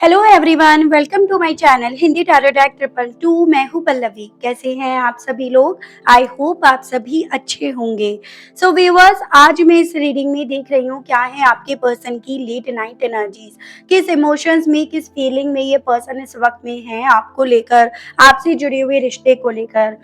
Hello everyone, welcome to my channel Hindi tarot deck 222। मैं हूँ पल्लवी। कैसे हैं आप सभी लोग? आई होप आप सभी अच्छे होंगे। सो व्यूअर्स, आज मैं इस रीडिंग में देख रही हूँ क्या है आपके पर्सन की लेट नाइट एनर्जीज, किस इमोशंस में, किस फीलिंग में ये पर्सन इस वक्त में है आपको लेकर, आपसे जुड़े हुए रिश्ते को लेकर।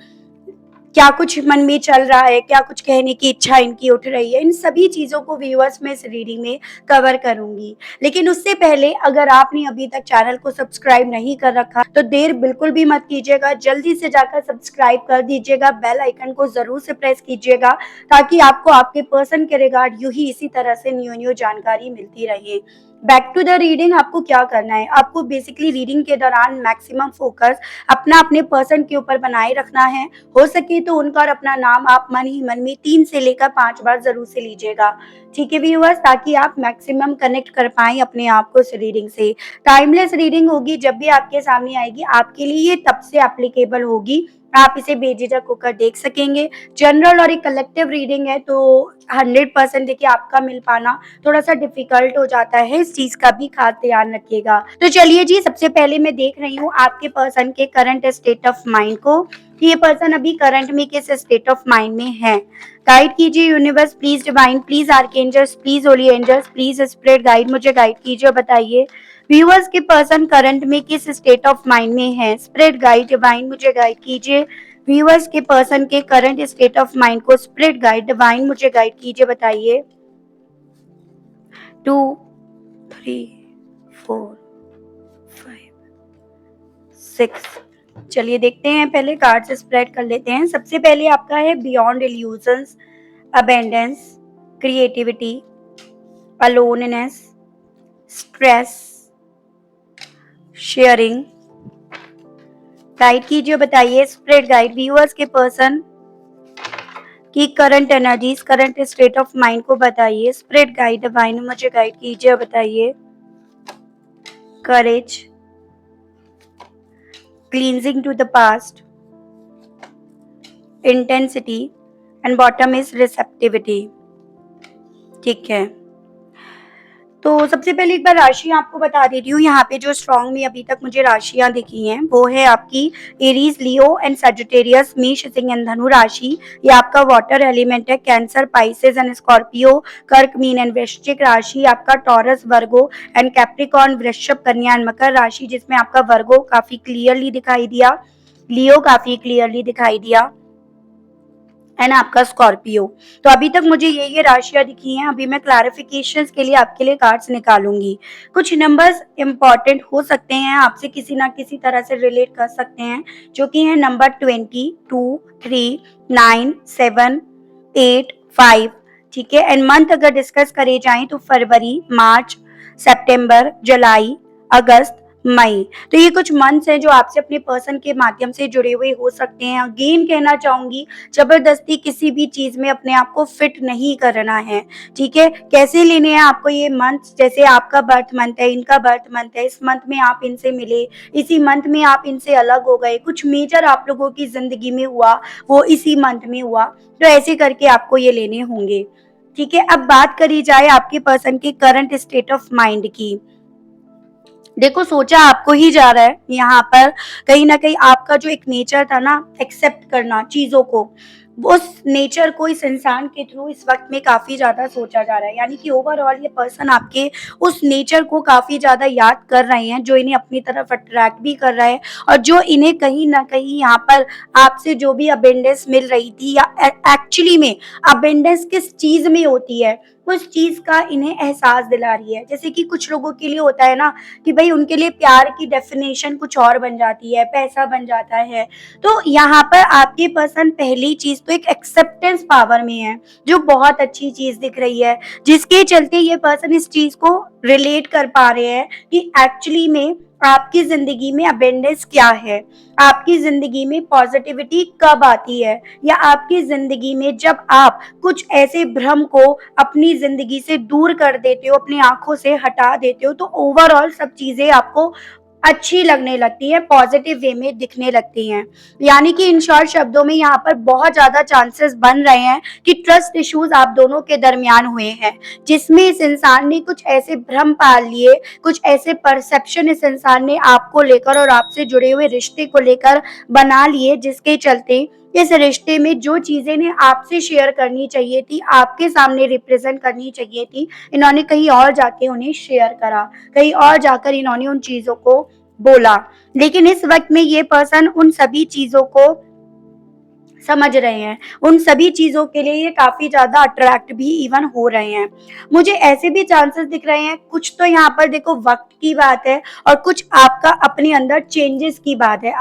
क्या कुछ मन में चल रहा है, क्या कुछ कहने की इच्छा इनकी उठ रही है, इन सभी चीज़ों को व्यूअर्स मैं इस रीडिंग में कवर करूंगी। लेकिन उससे पहले अगर आपने अभी तक चैनल को सब्सक्राइब नहीं कर रखा तो देर बिल्कुल भी मत कीजिएगा, जल्दी से जाकर सब्सक्राइब कर दीजिएगा, बेल आइकन को जरूर से प्रेस कीजिएगा ताकि आपको आपके पर्सन के रिगार्ड यूं ही इसी तरह से न्यू न्यू जानकारी मिलती रहे। बैक टू द रीडिंग, आपको क्या करना है, आपको बेसिकली रीडिंग के दौरान मैक्सिमम फोकस अपने पर्सन के ऊपर बनाए रखना है। हो सके तो उनका और अपना नाम आप मन ही मन में 3 से लेकर 5 बार जरूर से लीजिएगा। ठीक है व्यूअर्स, ताकि आप मैक्सिमम कनेक्ट कर पाए अपने आप को इस रीडिंग से। टाइमलेस रीडिंग होगी, जब भी आपके सामने आएगी आपके लिए ये तब से एप्लीकेबल होगी, आप इसे बेझिझक होकर देख सकेंगे। जनरल और एक कलेक्टिव रीडिंग है तो 100% देखिए आपका मिल पाना थोड़ा सा डिफिकल्ट हो जाता है, इस चीज का भी खास ध्यान रखिएगा। तो चलिए जी, सबसे पहले मैं देख रही हूँ आपके पर्सन के करंट स्टेट ऑफ माइंड को कि ये पर्सन अभी करंट में किस स्टेट ऑफ माइंड में है। गाइड कीजिए universe, please divine, please archangels, please holy angels, please spirit guide, मुझे गाइड कीजिए और बताइए व्यूअर्स के पर्सन करंट में किस स्टेट ऑफ माइंड में है। स्पिरिट गाइड डिवाइन, मुझे गाइड कीजिए व्यूअर्स के पर्सन के करंट स्टेट ऑफ माइंड को। स्पिरिट गाइड डिवाइन, मुझे गाइड कीजिए, बताइए। 2 3 4 5 6। चलिए देखते हैं, पहले कार्ड से स्प्रेड कर लेते हैं। सबसे पहले आपका है beyond illusions, abundance, creativity, aloneness, stress, sharing. Guide कीजिए, बताइए स्प्रेड गाइड व्यूअर्स के पर्सन की current energies, current state of mind को बताइए। स्प्रेड गाइड डिवाइन, मुझे गाइड कीजिए और बताइए। Courage, cleansing to the past, intensity and bottom is receptivity. ठीक है, तो सबसे पहले एक बार राशियां आपको बता देती हूँ। यहाँ पे जो स्ट्रॉन्ग में अभी तक मुझे राशियां दिखी हैं वो है आपकी एरीज, लियो एंड सजिटेरियस, मेष, सिंह एंड धनु राशि। ये आपका वाटर एलिमेंट है। कैंसर, पाइसेस एंड स्कॉर्पियो, कर्क, मीन एंड वृश्चिक राशि। आपका टॉरस, वर्गो एंड कैप्रिकॉर्न, वृषभ, कन्या एंड मकर राशि, जिसमें आपका वर्गो काफी क्लियरली दिखाई दिया, लियो काफी क्लियरली दिखाई दिया एंड आपका स्कॉर्पियो। तो अभी तक मुझे ये राशियां दिखी हैं। अभी मैं क्लैरिफिकेशंस के लिए आपके लिए कार्ड्स निकालूंगी। कुछ नंबर्स इंपॉर्टेंट हो सकते हैं, आपसे किसी ना किसी तरह से रिलेट कर सकते हैं, जो कि है नंबर 20, 2, 3, 9, 7, 8, 5। ठीक है, एंड मंथ अगर डिस्कस करे जाएं तो फरवरी, मार्च, सितंबर, जुलाई, अगस्त, मई। तो ये कुछ मंथ्स हैं जो आपसे अपने पर्सन के माध्यम से जुड़े हुए हो सकते हैं। अगेन कहना चाहूंगी, जबरदस्ती किसी भी चीज में अपने आप को फिट नहीं करना है। ठीक है, कैसे लेने हैं आपको ये मंथ, जैसे आपका बर्थ मंथ है, इनका बर्थ मंथ है, इस मंथ में आप इनसे मिले, इसी मंथ में आप इनसे अलग हो गए, कुछ मेजर आप लोगों की जिंदगी में हुआ वो इसी मंथ में हुआ, तो ऐसे करके आपको ये लेने होंगे। ठीक है, अब बात करी जाए आपके पर्सन के करंट स्टेट ऑफ माइंड की। देखो, सोचा आपको ही जा रहा है यहाँ पर। कहीं ना कहीं आपका जो एक नेचर था ना, एक्सेप्ट करना चीजों को, उस नेचर को इस इंसान के थ्रू इस वक्त में काफी ज्यादा सोचा जा रहा है। यानी कि ओवरऑल ये पर्सन आपके उस नेचर को काफी ज्यादा याद कर रहे हैं, जो इन्हें अपनी तरफ अट्रैक्ट भी कर रहा है, और जो इन्हें कहीं ना कहीं यहाँ पर आपसे जो भी अबेंडेंस मिल रही थी, या एक्चुअली में अबेंडेंस किस चीज में होती है, उस चीज का इन्हें एहसास दिला रही है। जैसे कि कुछ लोगों के लिए होता है ना कि भाई उनके लिए प्यार की डेफिनेशन कुछ और बन जाती है, पैसा बन जाता है। तो यहाँ पर आपके पर्सन पहली चीज तो एक एक्सेप्टेंस पावर में है, जो बहुत अच्छी चीज दिख रही है, जिसके चलते ये पर्सन इस चीज को रिलेट कर पा रहे हैं कि एक्चुअली में आपकी जिंदगी में अबेंडेंस क्या है, आपकी जिंदगी में पॉजिटिविटी कब आती है, या आपकी जिंदगी में जब आप कुछ ऐसे भ्रम को अपनी जिंदगी से दूर कर देते हो, अपनी आंखों से हटा देते हो, तो ओवरऑल सब चीजें आपको अच्छी लगने लगती है, पॉजिटिव वे में दिखने लगती हैं। यानी कि इन शॉर्ट शब्दों में यहाँ पर बहुत ज़्यादा चांसेस बन रहे हैं कि ट्रस्ट इश्यूज़ आप दोनों के दरमियान हुए हैं, जिसमें इस इंसान ने कुछ ऐसे भ्रम पाल लिए, कुछ ऐसे परसेप्शन इस इंसान ने आपको लेकर और आपसे जुड़े हुए रिश्ते को लेकर बना लिए, जिसके चलते इस रिश्ते में जो चीज़ें ने आपसे शेयर करनी चाहिए थी, आपके सामने रिप्रेज़ेंट करनी चाहिए थी, इन्होंने कहीं और जाके उन्हें शेयर करा। कहीं और जाकर इन्होंने उन चीज़ों को बोला। लेकिन इस वक़्त में ये पर्सन उन सभी चीज़ों को समझ रहे हैं। उन सभी चीज़ों के लिए ये काफ़ी ज़्यादा अट्रैक्ट भी इवन हो रहे हैं। मुझे ऐसे भी चांसेस दिख रहे हैं, कुछ तो यहाँ पर देखो वक़्त की बात है और कुछ आपका अपने अंदर चेंजेस की बात है।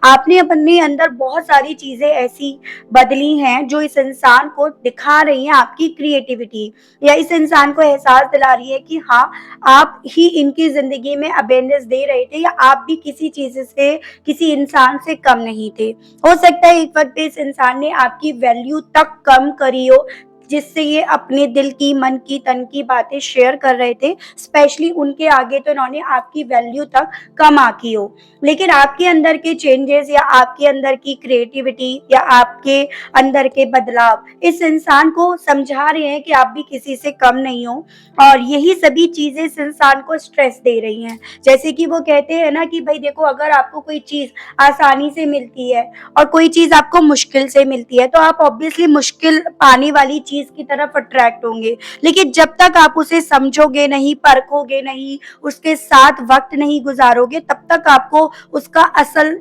आपने अपने अंदर बहुत सारी चीज़ें ऐसी बदली हैं जो इस इंसान को दिखा रही हैं आपकी क्रिएटिविटी, या इस इंसान को एहसास दिला रही है कि हाँ, आप ही इनकी ज़िंदगी में अवेयरनेस दे रहे थे, या आप भी किसी चीज़ से, किसी इंसान से कम नहीं थे। हो सकता है एक वक्त पे इस इंसान ने आपकी वैल्यू तक कम करी हो, जिससे ये अपने दिल की, मन की, तन की बातें शेयर कर रहे थे। स्पेशली उनके आगे तो इन्होंने आपकी वैल्यू तक कम आकी हो। लेकिन आपके अंदर के चेंजेस, या आपके अंदर की क्रिएटिविटी, या आपके अंदर के बदलाव इस इंसान को समझा रहे हैं कि आप भी किसी से कम नहीं हो, और यही सभी चीज़ें इस इंसान को स्ट्रेस दे रही हैं। जैसे कि वो कहते हैं ना कि भई देखो, अगर आपको कोई चीज़ आसानी से मिलती है और कोई चीज़ आपको मुश्किल से मिलती है, तो आप ऑब्वियसली मुश्किल पाने वाली चीज़ की तरफ अट्रैक्ट होंगे। लेकिन जब तक आप उसे समझोगे नहीं, परखोगे नहीं, उसके साथ वक़्त नहीं गुज़ारोगे, तब तक आपको उसका असल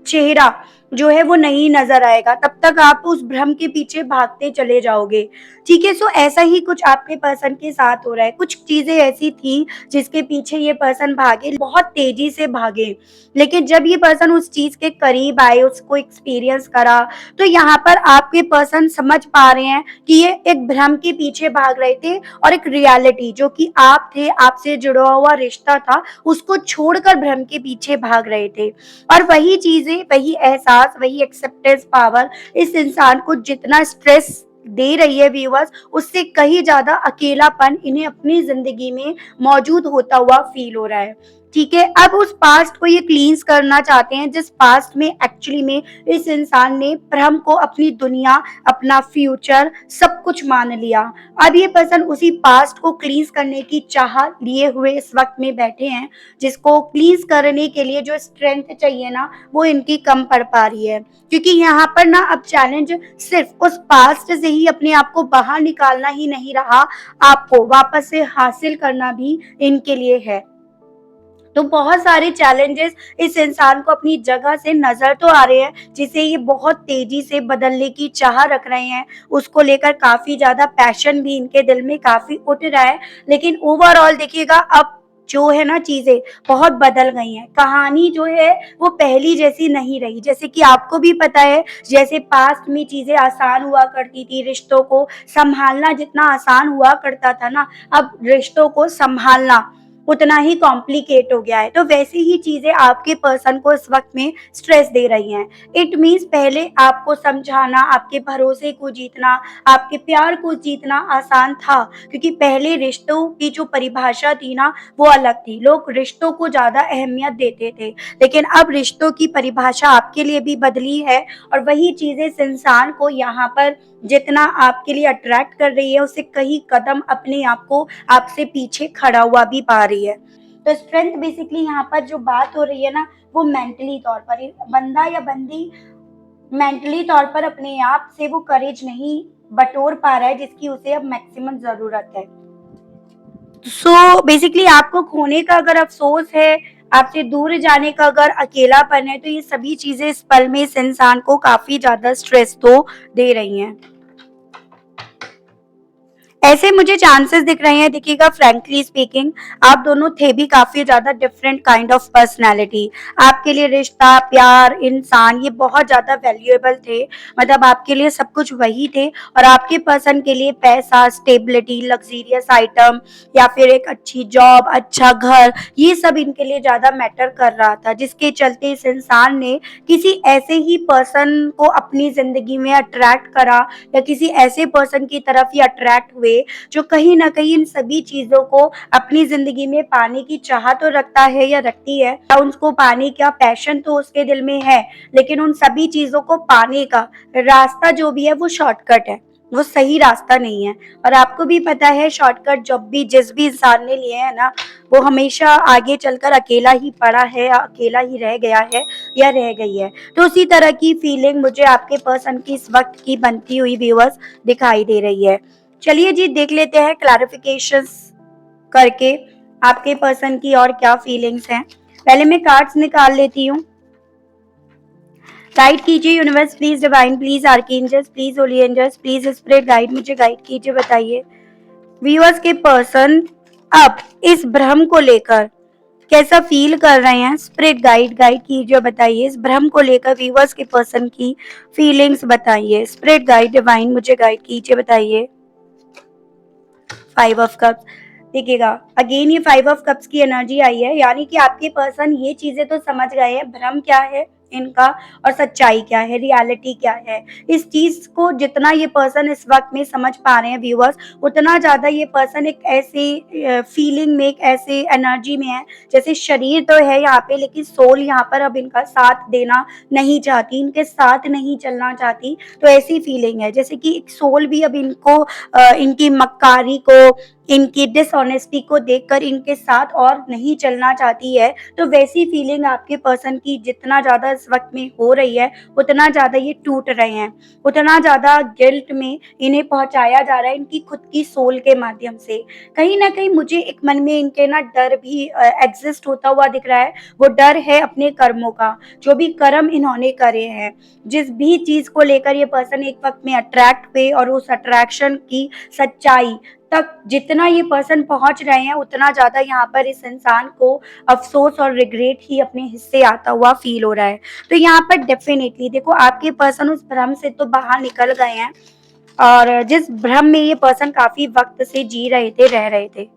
चेहरा जो है वो नहीं नज़र आएगा, तब तक आप उस भ्रम के पीछे भागते चले जाओगे। ठीक है? सो ऐसा ही कुछ आपके पर्सन के साथ हो रहा है। कुछ चीज़ें ऐसी थी जिसके पीछे ये पर्सन भागे, बहुत तेज़ी से भागे। लेकिन जब ये पर्सन उस चीज़ के करीब आए, उसको एक्सपीरियंस करा, तो यहाँ पर आपके पर्सन समझ पा रहे हैं कि ये एक भ्रम के पीछे भाग रहे थे, और एक रियलिटी जो कि आप थे, आपसे जुड़ा हुआ रिश्ता था, उसको छोड़कर भ्रम के पीछे भाग रहे थे। और वही चीज़ें, वही एहसास, वही एक्सेप्टेंस पावर इस इंसान को जितना स्ट्रेस दे रही है व्यूअर्स, उससे कहीं ज़्यादा अकेलापन इन्हें अपनी ज़िंदगी में मौजूद होता हुआ फ़ील हो रहा है। ठीक है? अब उस पास्ट को ये क्लींस करना चाहते हैं, जिस पास्ट में एक्चुअली में इस इंसान ने भ्रम को अपनी दुनिया, अपना फ्यूचर सब कुछ मान लिया। अब ये पर्सन उसी पास्ट को क्लींस करने की चाह लिए हुए इस वक़्त में बैठे हैं, जिसको क्लींस करने के लिए जो स्ट्रेंथ चाहिए ना, वो इनकी कम पड़ पा रही है। क्योंकि यहाँ पर ना अब चैलेंज सिर्फ़ उस पास्ट से ही अपने आप को बाहर निकालना ही नहीं रहा, आपको वापस से हासिल करना भी इनके लिए है। तो बहुत सारे चैलेंजेस इस इंसान को अपनी जगह से नज़र तो आ रहे हैं, जिसे ये बहुत तेज़ी से बदलने की चाह रख रहे हैं। उसको लेकर काफ़ी ज़्यादा पैशन भी इनके दिल में काफ़ी उठ रहा है। लेकिन ओवरऑल देखिएगा, अब जो है ना चीज़ें बहुत बदल गई हैं। कहानी जो है वो पहली जैसी नहीं रही। जैसे कि आपको भी पता है, जैसे पास्ट में चीज़ें आसान हुआ करती थी, रिश्तों को सँभालना जितना आसान हुआ करता था ना, अब रिश्तों को सँभालना उतना ही कॉम्प्लिकेट हो गया है। तो वैसी ही चीज़ें आपके पर्सन को इस वक़्त में स्ट्रेस दे रही हैं। इट मीन्स पहले आपको समझाना, आपके भरोसे को जीतना, आपके प्यार को जीतना आसान था, क्योंकि पहले रिश्तों की जो परिभाषा थी ना, वो अलग थी। लोग रिश्तों को ज़्यादा अहमियत देते थे। लेकिन अब रिश्तों की परिभाषा आपके लिए भी बदली है, और वही चीज़ें इस इंसान को यहाँ पर जितना आपके लिए अट्रैक्ट कर रही है, उससे कई कदम अपने आप को आपसे पीछे खड़ा हुआ भी पा रही है। तो स्ट्रेंथ बेसिकली यहाँ पर जो बात हो रही है ना, वो मेंटली तौर पर ही बंदा या बंदी मेंटली तौर पर अपने आप से वो करेज नहीं बटोर पा रहा है, जिसकी उसे अब मैक्सिमम ज़रूरत है। सो बेसिकली आपको खोने का अगर अफ़सोस है, आपसे दूर जाने का अगर अकेलापन है, तो ये सभी चीज़ें इस पल में इस इंसान को काफ़ी ज़्यादा स्ट्रेस तो दे रही हैं। ऐसे मुझे चांसेस दिख रहे हैं। देखिएगा, फ्रैंकली स्पीकिंग, आप दोनों थे भी काफ़ी ज़्यादा डिफरेंट काइंड ऑफ पर्सनैलिटी। आपके लिए रिश्ता, प्यार, इंसान ये बहुत ज़्यादा वैल्यूएबल थे। मतलब आपके लिए सब कुछ वही थे, और आपके पर्सन के लिए पैसा, स्टेबिलिटी, लग्ज़रियस आइटम, या फिर एक अच्छी जॉब, अच्छा घर, ये सब इनके लिए ज़्यादा मैटर कर रहा था। जिसके चलते इस इंसान ने किसी ऐसे ही पर्सन को अपनी ज़िंदगी में अट्रैक्ट करा, या किसी ऐसे पर्सन की तरफ ही अट्रैक्ट हुए वे, जो कहीं न कहीं इन सभी चीज़ों को अपनी ज़िंदगी में पाने की चाह तो रखता है या रखती है, या उसको पाने का पैशन तो उसके दिल में है, लेकिन उन सभी चीज़ों को पाने का रास्ता जो भी है वो शॉर्टकट है, वो सही रास्ता नहीं है। और आपको भी पता है शॉर्टकट जब भी जिस भी इंसान ने लिए है ना, वो हमेशा आगे चलकर अकेला ही पड़ा है, अकेला ही रह गया है या रह गई है। तो उसी तरह की फीलिंग मुझे आपके पर्सन की इस वक्त की बनती हुई व्यूअर्स दिखाई दे रही है। चलिए जी देख लेते हैं क्लैरिफिकेशंस करके आपके पर्सन की और क्या फीलिंग्स हैं। पहले मैं कार्ड्स निकाल लेती हूँ। गाइड कीजिए universe please, divine please, archangels please, holy angels please, spirit guide, मुझे गाइड कीजिए, बताइए व्यूअर्स के पर्सन अब इस भ्रम को लेकर कैसा फील कर रहे हैं। स्पिरिट गाइड गाइड कीजिए, बताइए इस भ्रम को लेकर व्यूअर्स के पर्सन की फीलिंग्स बताइए। स्पिरिट गाइड डिवाइन मुझे गाइड कीजिए, बताइए। 5 ऑफ कप्स, देखिएगा अगेन ये 5 ऑफ कप्स की एनर्जी आई है, यानी कि आपके पर्सन ये चीजें तो समझ गए हैं भ्रम क्या है इनका और सच्चाई क्या है, रियलिटी क्या है। इस चीज को जितना ये पर्सन इस वक्त में समझ पा रहे हैं व्यूअर्स, उतना ज्यादा ये पर्सन एक ऐसी फीलिंग में, एक ऐसे एनर्जी में है जैसे शरीर तो है यहाँ पे, लेकिन सोल यहाँ पर अब इनका साथ देना नहीं चाहती, इनके साथ नहीं चलना चाहती। तो ऐसी फीलिंग है जैसे कि एक सोल भी अब इनको इनकी मक्कारी को, इनकी डिसऑनेस्टी को देखकर इनके साथ और नहीं चलना चाहती है। तो वैसी फीलिंग आपके पर्सन की जितना ज्यादा इस वक्त में हो रही है, उतना ज्यादा ये टूट रहे हैं, उतना ज्यादा गिल्ट में इन्हें पहुंचाया जा रहा है इनकी खुद की सोल के माध्यम से। कहीं ना कहीं मुझे एक मन में इनके ना डर भी एग्जिस्ट होता हुआ दिख रहा है। वो डर है अपने कर्मों का, जो भी कर्म इन्होंने करे हैं, जिस भी चीज को लेकर ये पर्सन एक वक्त में अट्रैक्ट हुए और उस अट्रैक्शन की सच्चाई तक जितना ये पर्सन पहुंच रहे हैं, उतना ज्यादा यहाँ पर इस इंसान को अफसोस और रिग्रेट ही अपने हिस्से आता हुआ फील हो रहा है। तो यहाँ पर डेफिनेटली देखो आपके पर्सन उस भ्रम से तो बाहर निकल गए हैं, और जिस भ्रम में ये पर्सन काफी वक्त से जी रहे थे, रह रहे थे।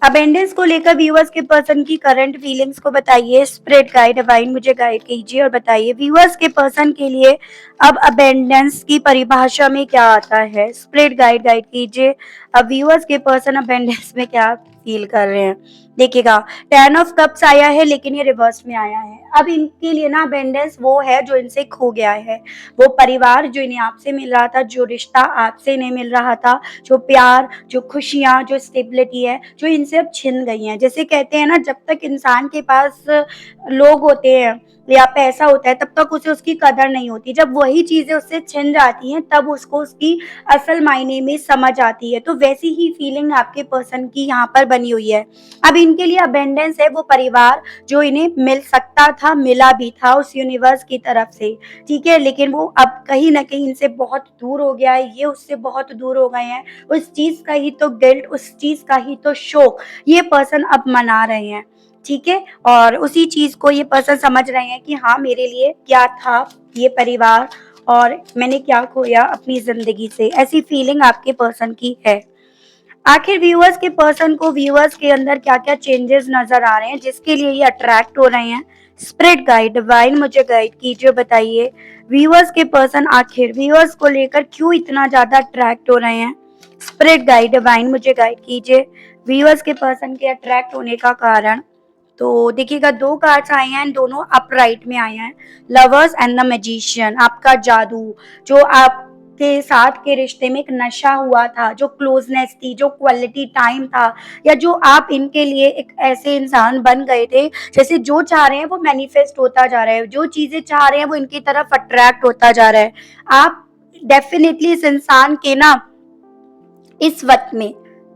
अबेंडेंस को लेकर व्यूअर्स के पर्सन की करंट फीलिंग्स को बताइए। स्पिरिट गाइड डिवाइन मुझे गाइड कीजिए और बताइए व्यूअर्स के पर्सन के लिए अब अबेंडेंस की परिभाषा में क्या आता है। स्पिरिट गाइड गाइड कीजिए अब व्यूअर्स के पर्सन अबेंडेंस में क्या फील कर रहे हैं। देखिएगा 10 ऑफ कप्स आया है, लेकिन ये रिवर्स में आया है। अब इनके लिए ना अबेंडेंस वो है जो इनसे खो गया है, वो परिवार जो इन्हें आपसे मिल रहा था, जो रिश्ता आपसे नहीं मिल रहा था, जो प्यार, जो खुशियां, जो स्टेबिलिटी है, जो इनसे अब छिन गई हैं। जैसे कहते हैं ना, जब तक इंसान के पास लोग होते हैं या पैसा होता है तब तक उसे उसकी कदर नहीं होती, जब वही चीजें उससे छिन जाती हैं तब उसको उसकी असल मायने में समझ आती है। तो वैसी ही फीलिंग आपके पर्सन की यहाँ पर बनी हुई है। अब इनके लिए अबेंडेंस है वो परिवार जो इन्हें मिल सकता था, मिला भी था उस यूनिवर्स की तरफ से, ठीक है, लेकिन वो अब कहीं ना कहीं इनसे बहुत दूर हो गया है, ये उससे बहुत दूर हो गए हैं। उस चीज का ही तो गिल्ट, उस चीज का ही तो शोक ये पर्सन अब मना रहे हैं, ठीक है। और उसी चीज को ये पर्सन समझ रहे हैं कि हाँ मेरे लिए क्या था ये परिवार, और मैंने क्या खोया अपनी जिंदगी से। ऐसी फीलिंग आपके पर्सन की है। आखिर व्यूअर्स के पर्सन को व्यूअर्स के अंदर क्या क्या चेंजेस नजर आ रहे हैं जिसके लिए ये अट्रैक्ट हो रहे हैं। स्पिरिट गाइड डिवाइन मुझे गाइड कीजिए, बताइए व्यूअर्स के पर्सन आखिर व्यूअर्स को लेकर क्यों इतना ज्यादा अट्रैक्ट हो रहे हैं। स्पिरिट गाइड डिवाइन मुझे गाइड कीजिए व्यूअर्स के पर्सन के अट्रैक्ट होने का कारण। तो देखिएगा 2 कार्ड्स आए हैं, दोनों अपराइट में आए हैं। लवर्स एंड द मैजिशियन, आपका जादू, जो आपके साथ के रिश्ते में एक नशा हुआ था, जो क्लोजनेस थी, जो क्वालिटी टाइम था, या जो आप इनके लिए एक ऐसे इंसान बन गए थे जैसे जो चाह रहे हैं वो मैनिफेस्ट होता जा रहा है, जो चीजें चाह रहे हैं वो इनकी तरफ अट्रैक्ट होता जा रहा है। आप डेफिनेटली इस इंसान के ना इस वक्त में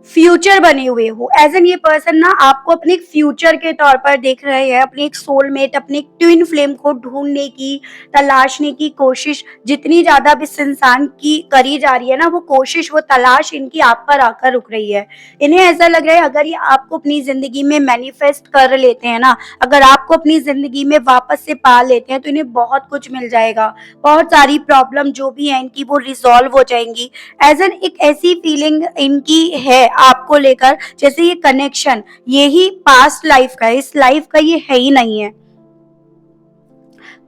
फ्यूचर बने हुए हो, एज एन ये पर्सन ना आपको अपने एक फ्यूचर के तौर पर देख रहे हैं, अपने एक सोलमेट, अपने एक ट्विन फ्लेम को ढूंढने की, तलाशने की कोशिश जितनी ज्यादा इस इंसान की करी जा रही है ना, वो कोशिश, वो तलाश इनकी आप पर आकर रुक रही है। इन्हें ऐसा लग रहा है अगर ये आपको अपनी जिंदगी में मैनिफेस्ट कर लेते हैं ना, अगर आपको अपनी जिंदगी में वापस से पा लेते हैं, तो इन्हें बहुत कुछ मिल जाएगा, बहुत सारी प्रॉब्लम जो भी है इनकी वो रिजॉल्व हो जाएंगी। एज एन एक ऐसी फीलिंग इनकी है आपको लेकर जैसे ये कनेक्शन यही पास्ट लाइफ का है, इस लाइफ का ये है ही नहीं है।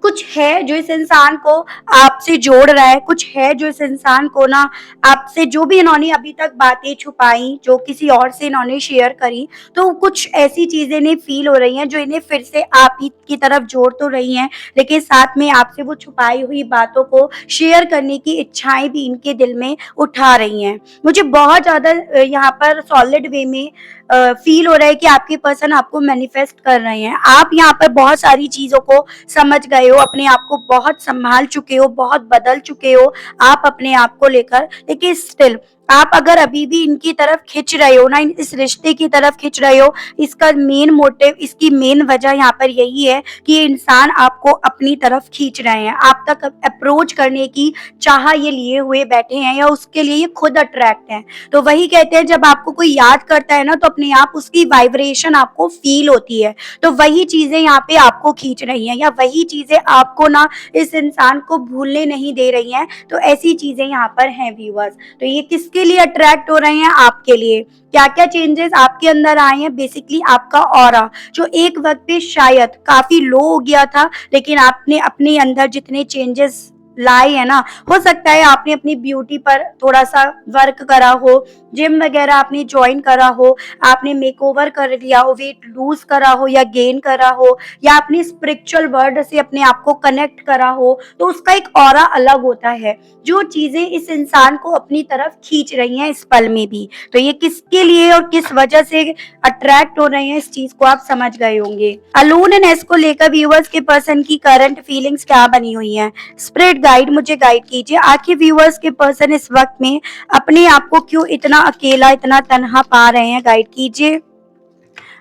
कुछ है जो इस इंसान को आपसे जोड़ रहा है, कुछ है जो इस इंसान को ना आपसे, जो भी इन्होंने अभी तक बातें छुपाई, जो किसी और से इन्होंने शेयर करी, तो कुछ ऐसी चीज़ें इन्हें फ़ील हो रही हैं जो इन्हें फिर से आप ही की तरफ जोड़ तो रही हैं, लेकिन साथ में आपसे वो छुपाई हुई बातों को शेयर करने की इच्छाएँ भी इनके दिल में उठा रही हैं। मुझे बहुत ज़्यादा यहाँ पर सॉलिड वे में फ़ील हो रहा है कि आपके पर्सन आपको मैनिफेस्ट कर रहे हैं। आप यहाँ पर बहुत सारी चीज़ों को समझ गए हो, अपने आप को बहुत सँभाल चुके हो, बहुत बदल चुके हो आप अपने आप को लेकर, लेकिन स्टिल आप अगर अभी भी इनकी तरफ खिंच रहे हो ना, इस रिश्ते की तरफ खिंच रहे हो, इसका मेन मोटिव, इसकी मेन वजह यहाँ पर यही है कि ये इंसान आपको अपनी तरफ खींच रहे हैं। आप तक अप्रोच करने की चाह ये लिए हुए बैठे हैं, या उसके लिए ये खुद अट्रैक्ट हैं। तो वही कहते हैं, जब आपको कोई याद करता है ना, तो अपने आप उसकी वाइब्रेशन आपको फ़ील होती है। तो वही चीज़ें यहाँ पे आपको खींच रही हैं, या वही चीज़ें आपको ना इस इंसान को भूलने नहीं दे रही हैं। तो ऐसी चीज़ें यहाँ पर हैं व्यूअर्स। तो ये किसके लिए अट्रैक्ट हो रहे हैं? आपके लिए। क्या-क्या चेंजेस आपके अंदर आए हैं? बेसिकली आपका ऑरा, जो एक वक़्त पे शायद काफ़ी लो हो गया था, लेकिन आपने अपने अंदर जितने चेंजेस लाए हैं ना, हो सकता है आपने अपनी ब्यूटी पर थोड़ा-सा वर्क करा हो, जिम वगैरह आपने जॉइन करा हो, आपने मेकओवर कर लिया हो, वेट लूज़ करा हो या गेन करा हो, या आपने स्पिरिचुअल वर्ल्ड से अपने आप को कनेक्ट करा हो, तो उसका एक ऑरा अलग होता है, जो चीज़ें इस इंसान को अपनी तरफ खींच रही हैं इस पल में भी। तो ये किसके लिए और किस वजह से अट्रैक्ट हो रहे हैं, इस चीज़ को आप समझ गए होंगे। अलोननेस को लेकर व्यूअर्स के पर्सन की करंट फीलिंग्स क्या बनी हुई हैं? स्पिरिट गाइड मुझे गाइड कीजिए, आखिर व्यूअर्स के पर्सन इस वक़्त में अपने आप को क्यों इतना अकेला, इतना तन्हा पा रहे हैं? गाइड कीजिए।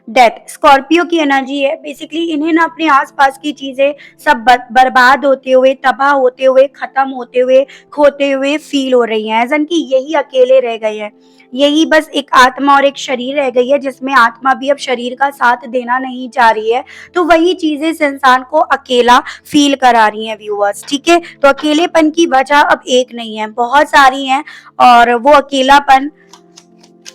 डेथ, स्कॉर्पियो की एनर्जी है। बेसिकली इन्हें ना अपने आसपास की चीजें सब बर्बाद होते हुए, तबाह होते हुए, खत्म होते हुए, खोते हुए फील हो रही हैं, एजन कि यही अकेले रह गए हैं। यही बस एक आत्मा और एक शरीर रह गई है, जिसमें आत्मा भी अब शरीर का साथ देना नहीं चाह रही है। तो वही चीजें इस इंसान को अकेला फील करा रही हैं व्यूअर्स। ठीक है, तो अकेलेपन की वजह अब एक नहीं है, बहुत सारी हैं, और वो अकेलापन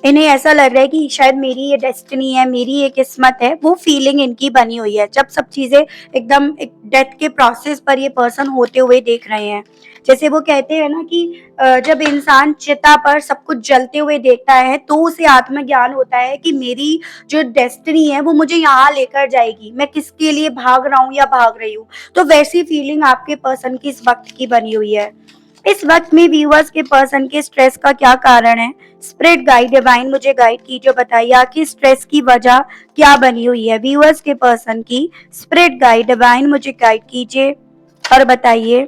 इन्हें ऐसा लग रहा है कि शायद मेरी ये डेस्टिनी है, मेरी ये किस्मत है, वो फीलिंग इनकी बनी हुई है। जब सब चीज़ें एकदम एक डेथ के प्रोसेस पर ये पर्सन होते हुए देख रहे हैं। जैसे वो कहते हैं ना कि जब इंसान चिता पर सब कुछ जलते हुए देखता है, तो उसे आत्मज्ञान होता है कि मेरी जो डेस्टिनी है वो मुझे यहाँ लेकर जाएगी, मैं किसके लिए भाग रहा हूँ या भाग रही हूँ। तो वैसी फीलिंग आपके पर्सन की इस वक्त की बनी हुई है। इस वक्त में व्यूअर्स के पर्सन के स्ट्रेस का क्या कारण है? स्पिरिट गाइड डिवाइन मुझे गाइड कीजिए, बताइए आखिर स्ट्रेस की वजह क्या बनी हुई है व्यूअर्स के पर्सन की। स्पिरिट गाइड डिवाइन मुझे गाइड कीजिए और बताइए।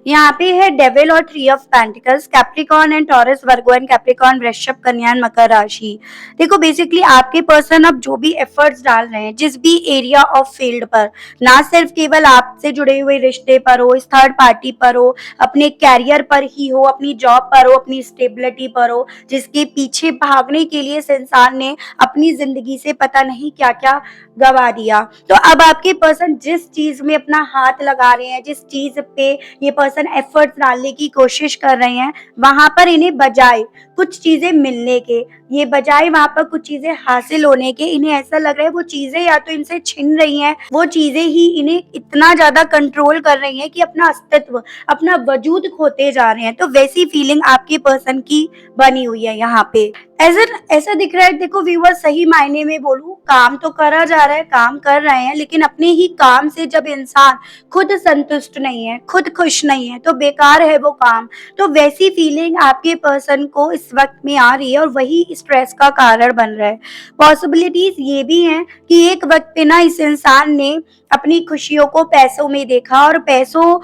यहाँ पे है डेविल और three of pentacles, Capricorn and taurus, Virgo and Capricorn, वृषभ, कन्या एंड मकर राशि। देखो बेसिकली आपके पर्सन अब जो भी एफर्ट्स डाल रहे हैं जिस भी एरिया ऑफ फील्ड पर, ना सिर्फ केवल आपसे जुड़े हुए रिश्ते पर हो, इस थर्ड पार्टी पर हो, अपने कैरियर पर ही हो, अपनी जॉब पर हो, अपनी स्टेबिलिटी पर हो, जिसके पीछे भागने के लिए इस इंसान ने अपनी जिंदगी से पता नहीं क्या क्या गवा दिया। तो अब आपके पर्सन जिस चीज में अपना हाथ लगा रहे हैं, जिस चीज पे ये पर्सन एफर्ट डालने की कोशिश कर रहे हैं, वहां पर इन्हें बजाय कुछ चीजें मिलने के, ये बजाय वहां पर कुछ चीजें हासिल होने के, इन्हें ऐसा लग रहा है वो चीजें या तो इनसे छिन रही हैं, वो चीजें ही इन्हें इतना ज्यादा कंट्रोल कर रही हैं कि अपना अस्तित्व, अपना वजूद खोते जा रहे हैं। तो वैसी फीलिंग आपके पर्सन की बनी हुई है यहाँ पे। ऐसा दिख रहा है, देखो व्यूअर सही मायने में बोलूं, काम तो करा जा रहा है, काम कर रहे हैं, लेकिन अपने ही काम से जब इंसान खुद संतुष्ट नहीं है, खुद खुश नहीं है, तो बेकार है वो काम। तो वैसी फीलिंग आपके पर्सन को इस वक्त में आ रही है, और वही स्ट्रेस का कारण बन रहा है। पॉसिबिलिटीज ये भी हैं कि एक वक्त पे ना इस इंसान ने अपनी खुशियों को पैसों में देखा, और पैसों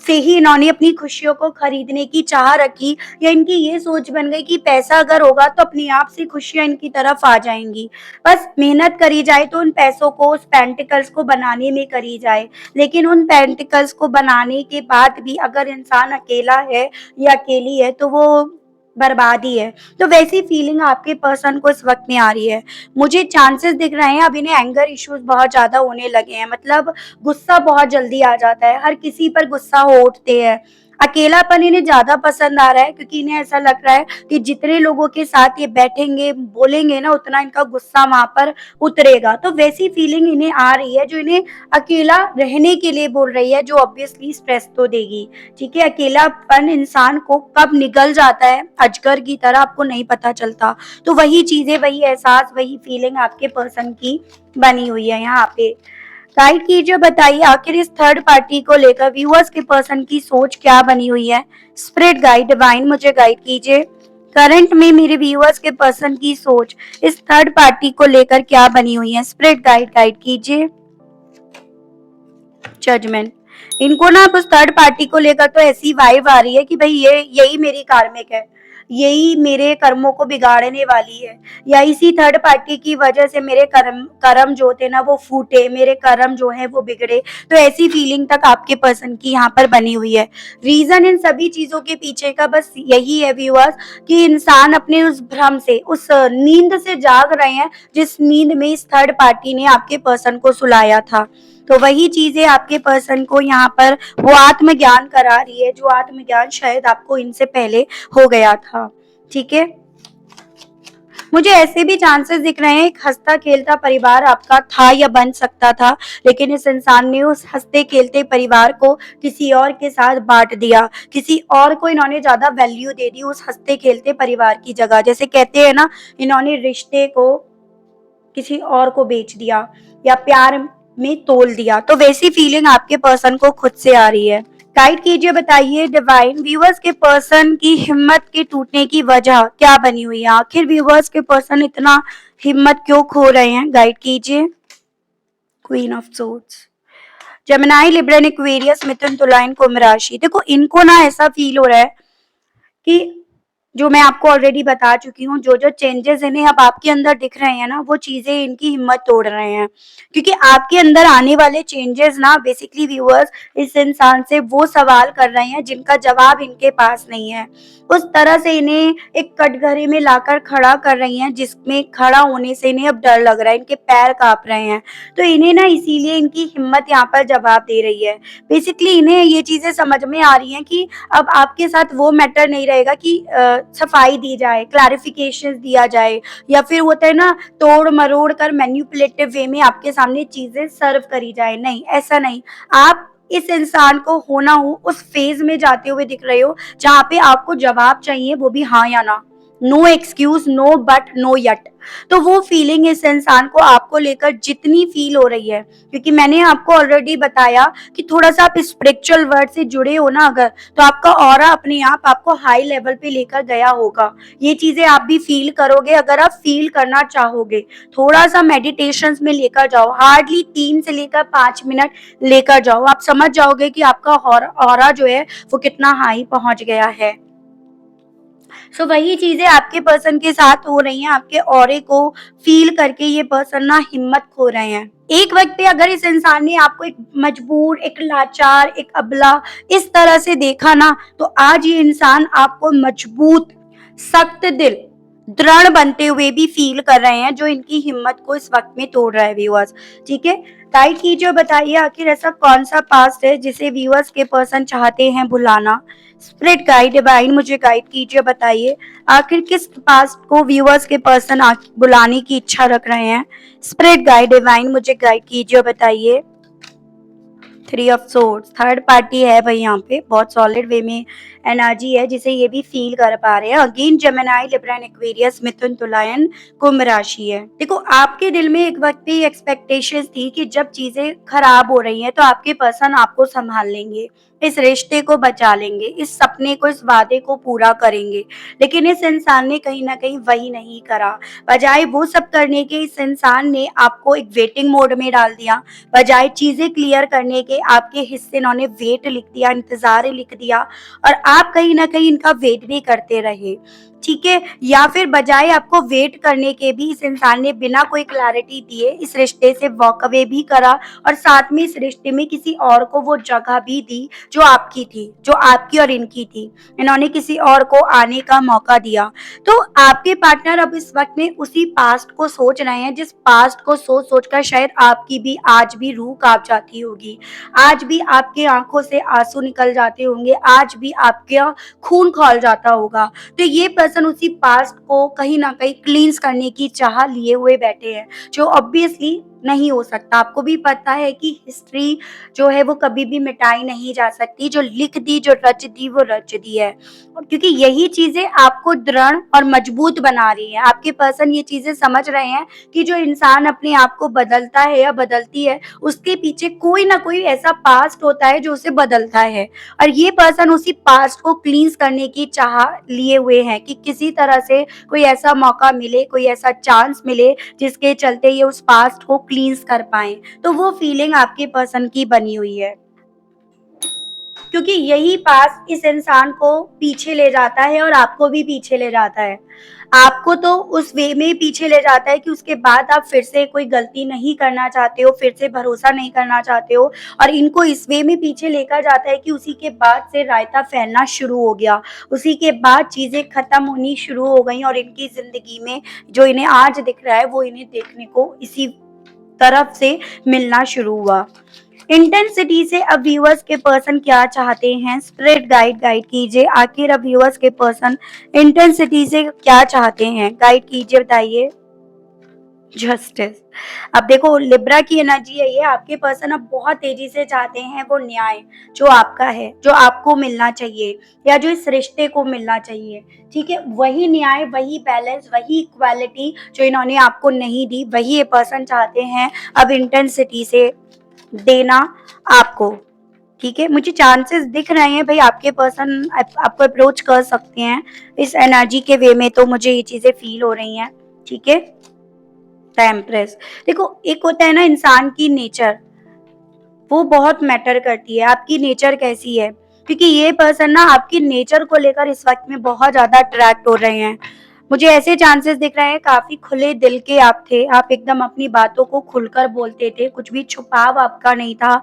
से ही इन्होंने अपनी खुशियों को खरीदने की चाह रखी, या इनकी ये सोच बन गई कि पैसा अगर होगा तो अपने आप से खुशियां इनकी तरफ आ जाएंगी, बस मेहनत करी जाए तो उन पैसों को, उस पेंटिकल्स को बनाने में करी जाए। लेकिन उन पेंटिकल्स को बनाने के बाद भी अगर इंसान अकेला है या अकेली है, तो वो बर्बादी है। तो वैसी फीलिंग आपके पर्सन को इस वक्त में आ रही है। मुझे चांसेस दिख रहे हैं अब इन्हें एंगर इश्यूज बहुत ज्यादा होने लगे हैं, मतलब गुस्सा बहुत जल्दी आ जाता है, हर किसी पर गुस्सा हो उठते हैं। अकेलापन इन्हें ज्यादा पसंद आ रहा है, क्योंकि इन्हें ऐसा लग रहा है कि जितने लोगों के साथ ये बैठेंगे बोलेंगे ना, उतना इनका गुस्सा वहां पर उतरेगा। तो वैसी फीलिंग इन्हें आ रही है जो इन्हें अकेला रहने के लिए बोल रही है, जो ऑब्वियसली स्ट्रेस तो देगी। ठीक है, अकेलापन इंसान को कब निगल जाता है अजगर की तरह, आपको नहीं पता चलता। तो वही चीजें, वही एहसास, वही फीलिंग आपके पर्सन की बनी हुई है यहाँ पे। गाइड कीजिए, बताइए आखिर इस थर्ड पार्टी को लेकर व्यूअर्स के पर्सन की सोच क्या बनी हुई है। स्पिरिट गाइड डिवाइन मुझे गाइड कीजिए, करंट में मेरे व्यूअर्स के पर्सन की सोच इस थर्ड पार्टी को लेकर क्या बनी हुई है। स्पिरिट गाइड गाइड कीजिए। जजमेंट, इनको ना अब उस थर्ड पार्टी को लेकर तो ऐसी वाइब आ रही है कि भाई ये यही मेरी कार्मिक है, यही मेरे कर्मों को बिगाड़ने वाली है, या इसी थर्ड पार्टी की वजह से मेरे कर्म कर्म जो थे ना वो फूटे, मेरे कर्म जो है वो बिगड़े। तो ऐसी फीलिंग तक आपके पर्सन की यहाँ पर बनी हुई है। रीजन इन सभी चीजों के पीछे का बस यही है व्यूअर्स, कि इंसान अपने उस भ्रम से, उस नींद से जाग रहे हैं जिस नींद में इस थर्ड पार्टी ने आपके पर्सन को सुलाया था। तो वही चीजें आपके पर्सन को यहाँ पर वो आत्मज्ञान करा रही है, जो आत्मज्ञान शायद आपको इनसे पहले हो गया था। ठीक है, मुझे ऐसे भी चांसेस दिख रहे हैं, एक हंसता खेलता परिवार आपका था या बन सकता था, लेकिन इस इंसान ने उस हंसते खेलते परिवार को किसी और के साथ बांट दिया, किसी और को इन्होंने ज्यादा वैल्यू दे दी उस हंसते खेलते परिवार की जगह। जैसे कहते हैं ना, इन्होंने रिश्ते को किसी और को बेच दिया या प्यार में तोल दिया। तो वैसी फीलिंग आपके पर्सन को खुद से आ रही है। गाइड कीजिए, बताइए डिवाइन व्यूअर्स के पर्सन की हिम्मत के टूटने की वजह क्या बनी हुई है। आखिर व्यूअर्स के पर्सन इतना हिम्मत क्यों खो रहे हैं। गाइड कीजिए। Queen of swords, Gemini, Libran, Aquarius, मिथुन, तुला, कुंभ राशि। देखो इनको ना ऐसा फील हो रहा है कि जो मैं आपको ऑलरेडी बता चुकी हूँ, जो जो चेंजेस इन्हें अब आपके अंदर दिख रहे हैं ना, वो चीजें इनकी हिम्मत तोड़ रहे हैं, क्योंकि आपके अंदर आने वाले चेंजेस ना बेसिकली व्यूअर्स इस इंसान से वो सवाल कर रहे हैं जिनका जवाब इनके पास नहीं है। उस तरह से इन्हें एक कटघरे में लाकर खड़ा कर रही हैं, जिसमें खड़ा होने से इन्हें अब डर लग रहा है, इनके पैर कांप रहे हैं। तो इन्हें ना इसीलिए इनकी हिम्मत यहाँ पर जवाब दे रही है। बेसिकली इन्हें ये चीजें समझ में आ रही हैं कि अब आपके साथ वो मैटर नहीं रहेगा कि सफाई दी जाए, क्लैरिफिकेशन दिया जाए, या फिर होता है ना तोड़ मरोड़ कर मैन्युपुलेटिव वे में आपके सामने चीजें सर्व करी जाए। नहीं, ऐसा नहीं। आप इस इंसान को होना हो उस फेज में जाते हुए दिख रहे हो जहाँ पे आपको जवाब चाहिए, वो भी हाँ या ना, no excuse, no but, no yet. तो वो फीलिंग इस इंसान को आपको लेकर जितनी फील हो रही है, क्योंकि मैंने आपको ऑलरेडी बताया कि थोड़ा सा आप स्पिरिचुअल वर्ड से जुड़े हो ना अगर, तो आपका ऑरा अपने आप आपको हाई लेवल पे लेकर गया होगा। ये चीजें आप भी फील करोगे अगर आप फील करना चाहोगे। थोड़ा सा मेडिटेशन में लेकर जाओ, हार्डली 3 से लेकर 5 मिनट लेकर जाओ, आप समझ जाओगे कि आपका ऑरा जो है वो कितना हाई पहुंच गया है। सो वही चीजें आपके पर्सन के साथ हो रही हैं, आपके ऑरे को फील करके ये पर्सन ना हिम्मत खो रहे हैं। एक वक्त पे अगर इस इंसान ने आपको एक मजबूर, एक लाचार, एक अबला इस तरह से देखा ना, तो आज ये इंसान आपको मजबूत, सख्त दिल, दृढ़ बनते हुए भी फील कर रहे हैं, जो इनकी हिम्मत को इस वक्त में तोड़ रहा है व्यूअर्स। ठीक है, गाइड कीजिए और बताइए आखिर ऐसा कौन सा पास्ट है जिसे व्यूअर्स के पर्सन चाहते हैं भुलाना। स्पिरिट गाइड डिवाइन मुझे गाइड कीजिए, बताइए आखिर किस पास्ट को व्यूअर्स के पर्सन बुलाने की इच्छा रख रहे हैं। स्पिरिट गाइड डिवाइन मुझे गाइड कीजिए और बताइए। 3 ऑफ सोर्ड्स, थर्ड पार्टी है भाई, यहाँ पे बहुत सॉलिड वे में एनर्जी है जिसे ये भी फील कर पा रहे हैं। अगेन जेमिनी, लिब्रन, एक्वेरियस, मिथुन, तुला, कुंभ राशि है। देखो आपके दिल में एक वक्त पे एक्सपेक्टेशंस थी कि जब चीजें खराब हो रही हैं तो आपके पर्सन आपको संभाल लेंगे, इस रिश्ते को बचा लेंगे, इस सपने को, इस वादे को पूरा करेंगे। लेकिन इस इंसान ने कहीं ना कहीं वही नहीं करा। बजाय वो सब करने के इस इंसान ने आपको एक वेटिंग मोड में डाल दिया। बजाय चीजें क्लियर करने के आपके हिस्से इन्होंने वेट लिख दिया, इंतजार लिख दिया, और आप कहीं ना कहीं इनका वेट भी करते रहे। ठीक है? या फिर बजाय आपको वेट करने के भी इस इंसान ने बिना कोई क्लैरिटी दिए इस रिश्ते से वॉक अवे भी करा और साथ में इस रिश्ते में किसी और को वो जगह भी दी जो आपकी थी, जो आपकी और इनकी थी। इन्होंने किसी और को आने का मौका दिया। तो आपके पार्टनर अब इस वक़्त में उसी पास्ट को सोच रहे हैं, जिस पास्ट को सोच-सोच कर शायद आपकी भी आज भी रूह काँप जाती होगी। आज भी आपकी आँखों से आँसू निकल जाते होंगे, आज भी आपका खून खौल जाता होगा। तो ये पर्सन उसी पास्ट को कहीं न कहीं क्लींस करने की चाह लिए हुए बैठे हैं, जो ऑब्वियसली नहीं हो सकता। आपको भी पता है कि हिस्ट्री जो है वो कभी भी मिटाई नहीं जा सकती, जो लिख दी, जो रच दी वो रच दी है। और क्योंकि यही चीज़ें आपको दृढ़ और मजबूत बना रही हैं। आपके पर्सन ये चीज़ें समझ रहे हैं कि जो इंसान अपने आप को बदलता है या बदलती है, उसके पीछे कोई ना कोई ऐसा पास्ट होता है जो उसे बदलता है। और ये पर्सन उसी पास्ट को क्लींस करने की चाह लिए हुए हैं कि किसी तरह से कोई ऐसा मौका मिले, कोई ऐसा चांस मिले जिसके चलते ये उस पास्ट को क्लींस कर पाएँ। तो वो फीलिंग आपके पर्सन की बनी हुई है। क्योंकि यही पास इस इंसान को पीछे ले जाता है और आपको भी पीछे ले जाता है। आपको तो उस वे में पीछे ले जाता है कि उसके बाद आप फिर से कोई गलती नहीं करना चाहते हो, फिर से भरोसा नहीं करना चाहते हो और इनको इस वे में पीछे लेकर जाता है कि उसी के बाद से रायता फैलना शुरू हो गया। उसी के बाद चीज़ें खत्म होनी शुरू हो गई और इनकी ज़िंदगी में जो इन्हें आज दिख रहा है, वो इन्हें देखने को इसी तरफ से मिलना शुरू हुआ। इंटेंसिटी से अब व्यूअर्स के पर्सन क्या चाहते हैं, स्प्रेड गाइड कीजिए। आखिर अब व्यूअर्स के पर्सन इंटेंसिटी से क्या चाहते हैं, गाइड कीजिए, बताइए। जस्टिस। अब देखो लिब्रा की एनर्जी है ये, आपके पर्सन अब बहुत तेजी से चाहते हैं वो न्याय जो आपका है, जो आपको मिलना चाहिए या जो इस रिश्ते को मिलना चाहिए। ठीक है, वही न्याय, वही बैलेंस, वही इक्वालिटी जो इन्होंने आपको नहीं दी, वही ये पर्सन चाहते हैं अब इंटेंसिटी से देना आपको। ठीक है, मुझे चांसेस दिख रहे हैं भाई आपके पर्सन आपको अप्रोच कर सकते हैं इस एनर्जी के वे में, तो मुझे ये चीजें फील हो रही हैं। ठीक है, द एम्प्रेस। देखो एक होता है ना इंसान की नेचर, वो बहुत मैटर करती है, आपकी नेचर कैसी है, क्योंकि ये पर्सन ना आपकी नेचर को लेकर इस वक्त में बहुत ज्यादा अट्रैक्ट हो रहे हैं। मुझे ऐसे चांसेस दिख रहे हैं, काफी खुले दिल के आप थे, आप एकदम अपनी बातों को खुलकर बोलते थे, कुछ भी छुपाव आपका नहीं था।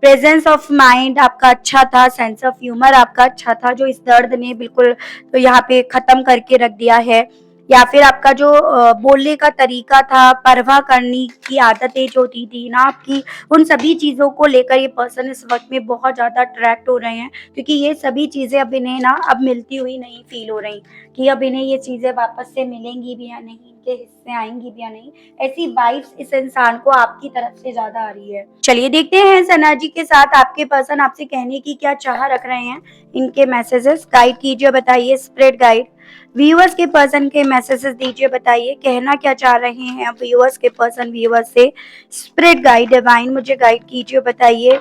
प्रेजेंस ऑफ माइंड आपका अच्छा था, सेंस ऑफ ह्यूमर आपका अच्छा था, जो इस दर्द ने बिल्कुल तो यहाँ पे खत्म करके रख दिया है। या फिर आपका जो बोलने का तरीका था, परवाह करने की आदतें जो थी ना आपकी, उन सभी चीज़ों को लेकर ये पर्सन इस वक़्त में बहुत ज़्यादा अट्रैक्ट हो रहे हैं, क्योंकि ये सभी चीज़ें अब इन्हें ना अब मिलती हुई नहीं फ़ील हो रही, कि अब इन्हें ये चीज़ें वापस से मिलेंगी भी या नहीं, इनके हिस्से आएँगी भी या नहीं। ऐसी वाइब्स इस इंसान को आपकी तरफ से ज़्यादा आ रही है। चलिए देखते हैं इस एनर्जी के साथ आपके पर्सन आपसे कहने की क्या चाह रख रहे हैं। इनके मैसेजेस गाइड कीजिए, बताइए स्प्रेड गाइड। व्यूअर्स के पर्सन के मैसेजेस दीजिए, बताइए कहना क्या चाह रहे हैं अब व्यूअर्स के पर्सन व्यूअर्स से। स्प्रिट गाइड डिवाइन मुझे गाइड कीजिए, बताइए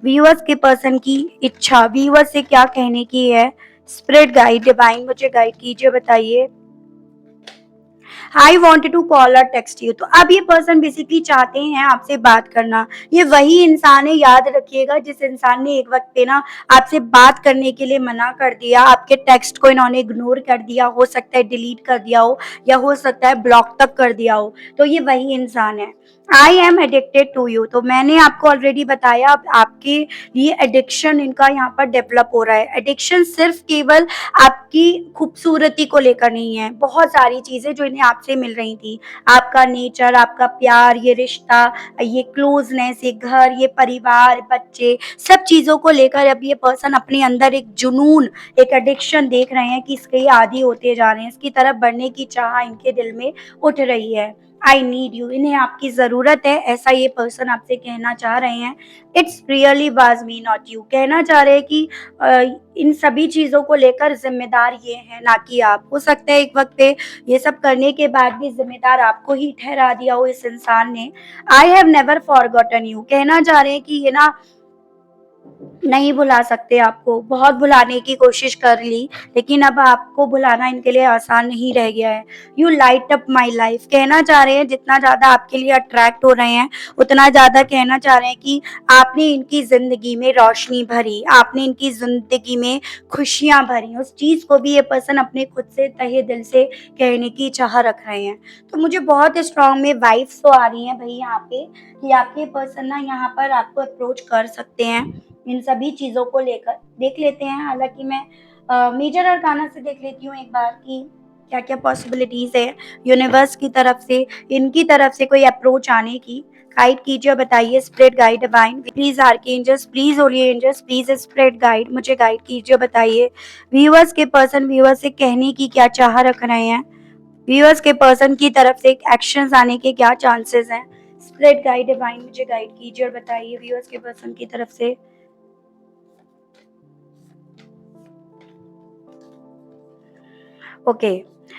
व्यूअर्स के पर्सन की इच्छा व्यूअर्स से क्या कहने की है। स्प्रिट गाइड डिवाइन मुझे गाइड कीजिए, बताइए। आई वॉन्ट टू कॉल और टेक्स्ट यू। तो अब ये पर्सन बेसिकली चाहते हैं आपसे बात करना। ये वही इंसान है, याद रखिएगा, जिस इंसान ने एक वक्त पे ना आपसे बात करने के लिए मना कर दिया, आपके टेक्स्ट को इन्होंने इग्नोर कर दिया, हो सकता है डिलीट कर दिया हो या हो सकता है ब्लॉक तक कर दिया हो, तो ये वही इंसान है। I am addicted to you. तो मैंने आपको ऑलरेडी बताया, अब आपके लिए एडिक्शन इनका यहाँ पर डेवलप हो रहा है। एडिक्शन सिर्फ केवल आपकी खूबसूरती को लेकर नहीं है, बहुत सारी चीजें जो इन्हें आपसे मिल रही थी, आपका नेचर, आपका प्यार, ये रिश्ता, ये क्लोजनेस, ये घर, ये परिवार, बच्चे, सब चीजों को लेकर अब ये पर्सन अपने अंदर एक जुनून, एक एडिक्शन देख रहे हैं कि इसके ये आदी होते जा रहे हैं, इसकी तरफ बढ़ने की चाह इनके दिल में उठ रही है। आई नीड यू, इन्हें आपकी जरूरत है, ऐसा ये पर्सन आपसे कहना चाह रहे हैं। It's really was me not you, कहना चाह रहे हैं कि इन सभी चीजों को लेकर जिम्मेदार ये है ना कि आप। हो सकता है एक वक्त पे ये सब करने के बाद भी जिम्मेदार आपको ही ठहरा दिया हो इस इंसान ने। I have never forgotten you, कहना चाह रहे हैं कि ये ना नहीं भुला सकते आपको, बहुत भुलाने की कोशिश कर ली, लेकिन अब आपको भुलाना इनके लिए आसान नहीं रह गया है। You light up my life कहना चाह रहे हैं, जितना ज़्यादा आपके लिए अट्रैक्ट हो रहे हैं, उतना ज़्यादा कहना चाह रहे हैं कि आपने इनकी ज़िंदगी में रोशनी भरी, आपने इनकी ज़िंदगी में खुशियाँ भरी। उस चीज़ को भी ये पर्सन अपने खुद से तहे दिल से कहने की चाह रख रहे हैं। तो मुझे बहुत स्ट्रॉन्ग में वाइब्स तो आ रही हैं भई यहाँ पे, कि आपके पर्सन ना यहाँ पर आपको अप्रोच कर सकते हैं। इन सभी चीज़ों को लेकर देख लेते हैं। हालाँकि मैं मेजर अरकाना से देख लेती हूँ एक बार कि क्या-क्या पॉसिबिलिटीज़ है यूनिवर्स की तरफ से, इनकी तरफ से कोई अप्रोच आने की। गाइड कीजिए और बताइए spirit guide divine please archangels, please holy angels, please spirit guide मुझे गाइड कीजिए और बताइए व्यूअर्स के पर्सन व्यूअर्स से कहने की क्या चाह रख रहे हैं? व्यूअर्स के पर्सन की तरफ से एक्शंस आने के क्या चांसेस हैं? स्पिरिट गाइड डिवाइन मुझे गाइड कीजिए और बताइए व्यूअर्स के पर्सन की तरफ से। ओके।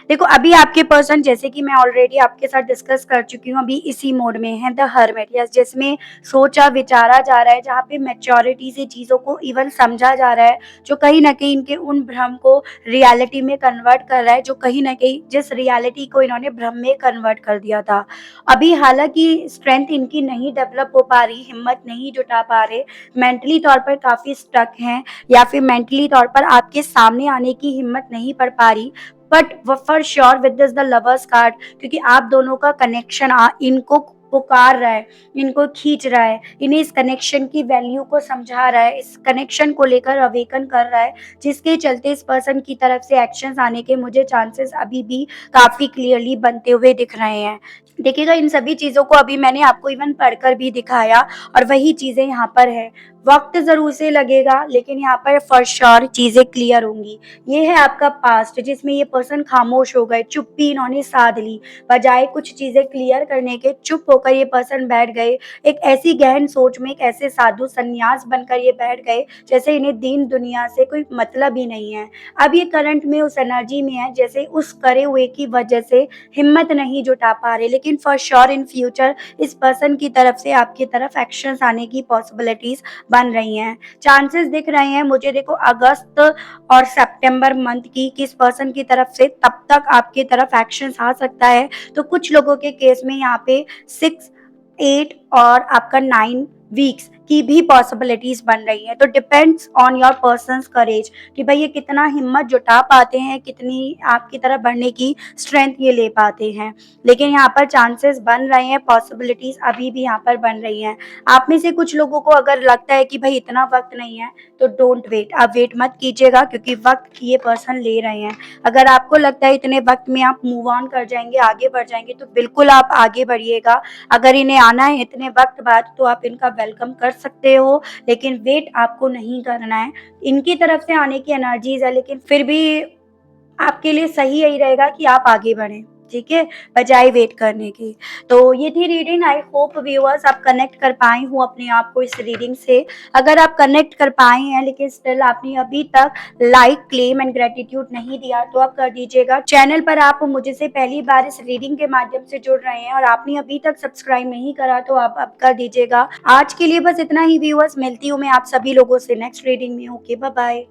देखो अभी आपके पर्सन जैसे कि मैं ऑलरेडी आपके साथ डिस्कस कर चुकी हूँ, अभी इसी मोड में है द हर्मिट, यस, जिसमें सोचा विचारा जा रहा है, जहाँ पे मैच्योरिटी से चीज़ों को इवन समझा जा रहा है, जो कहीं न कहीं इनके उन भ्रम को रियलिटी में कन्वर्ट कर रहा है, जो कहीं न कहीं जिस रियलिटी को इन्होंने भ्रम में कन्वर्ट कर दिया था। अभी हालाँकि स्ट्रेंथ इनकी नहीं डेवलप हो पा रही, हिम्मत नहीं जुटा पा रहे, मेंटली तौर पर काफ़ी स्टक हैं, या फिर मेंटली तौर पर आपके सामने आने की हिम्मत नहीं पड़ पा रही। But for sure with this the lovers card, क्योंकि आप दोनों का कनेक्शन इनको पुकार रहा है, इनको खींच रहा है, इन्हें इस कनेक्शन की वैल्यू को समझा रहा है, इस कनेक्शन को लेकर अवेकन कर रहा है, जिसके चलते इस पर्सन की तरफ से एक्शंस आने के मुझे चांसेस अभी भी काफ़ी क्लियरली बनते हुए दिख रहे हैं। देखिएगा इन सभी चीज़ों को अभी मैंने आपको इवन पढ़कर भी दिखाया, और वही चीज़ें यहाँ पर है। वक़्त ज़रूर से लगेगा, लेकिन यहाँ पर फॉर श्योर चीज़ें क्लियर होंगी। ये है आपका पास्ट जिसमें ये पर्सन खामोश हो गए, चुप्पी इन्होंने साध ली। बजाय कुछ चीज़ें क्लियर करने के चुप होकर ये पर्सन बैठ गए। एक ऐसी गहन सोच में, एक ऐसे साधु संन्यास बनकर ये बैठ गए, जैसे इन्हें दीन दुनिया से कोई मतलब ही नहीं है। अब ये करंट में उस एनर्जी में है, जैसे उस करे हुए की वजह से हिम्मत नहीं जुटा पा रहे, लेकिन फॉर श्योर इन फ्यूचर इस पर्सन की तरफ से आपकी तरफ एक्शंस आने की पॉसिबिलिटीज़ बन रही हैं। चांसेस दिख रहे हैं मुझे, देखो अगस्त और सितंबर मंथ की, किस पर्सन की तरफ से तब तक आपकी तरफ एक्शंस आ सकता है। तो कुछ लोगों के केस में यहाँ पे 6, 8 और आपका 9 वीक्स की भी पॉसिबिलिटीज बन रही है। तो डिपेंड्स ऑन योर पर्सन्स करेज कि भाई ये कितना हिम्मत जुटा पाते हैं, कितनी आपकी तरफ बढ़ने की स्ट्रेंथ ये ले पाते हैं। लेकिन यहाँ पर चांसेस बन रहे हैं, पॉसिबिलिटीज अभी भी यहाँ पर बन रही हैं। आप में से कुछ लोगों को अगर लगता है कि भाई इतना वक्त नहीं है, तो डोंट वेट, आप वेट मत कीजिएगा, क्योंकि वक्त ये पर्सन ले रहे हैं। अगर आपको लगता है इतने वक्त में आप मूव ऑन कर जाएंगे, आगे बढ़ जाएंगे, तो बिल्कुल आप आगे बढ़िएगा। अगर इन्हें आना है इतने वक्त बाद, तो आप इनका वेलकम कर सकते हो, लेकिन वेट आपको नहीं करना है। इनकी तरफ से आने की एनर्जीज है, लेकिन फिर भी आपके लिए सही यही रहेगा कि आप आगे बढ़ें, ठीक है, बजाय वेट करने की। तो ये थी रीडिंग। आई होप व्यूअर्स आप कनेक्ट कर पाए हो अपने आप को इस रीडिंग से। अगर आप कनेक्ट कर पाए हैं, लेकिन स्टिल आपने अभी तक लाइक, क्लेम एंड ग्रेटिट्यूड नहीं दिया, तो आप कर दीजिएगा। चैनल पर आप मुझे से पहली बार इस रीडिंग के माध्यम से जुड़ रहे हैं और आपने अभी तक सब्सक्राइब नहीं करा, तो आप अब कर दीजिएगा। आज के लिए बस इतना ही व्यूअर्स, मिलती हूँ मैं आप सभी लोगों से नेक्स्ट रीडिंग में। Okay, bye bye.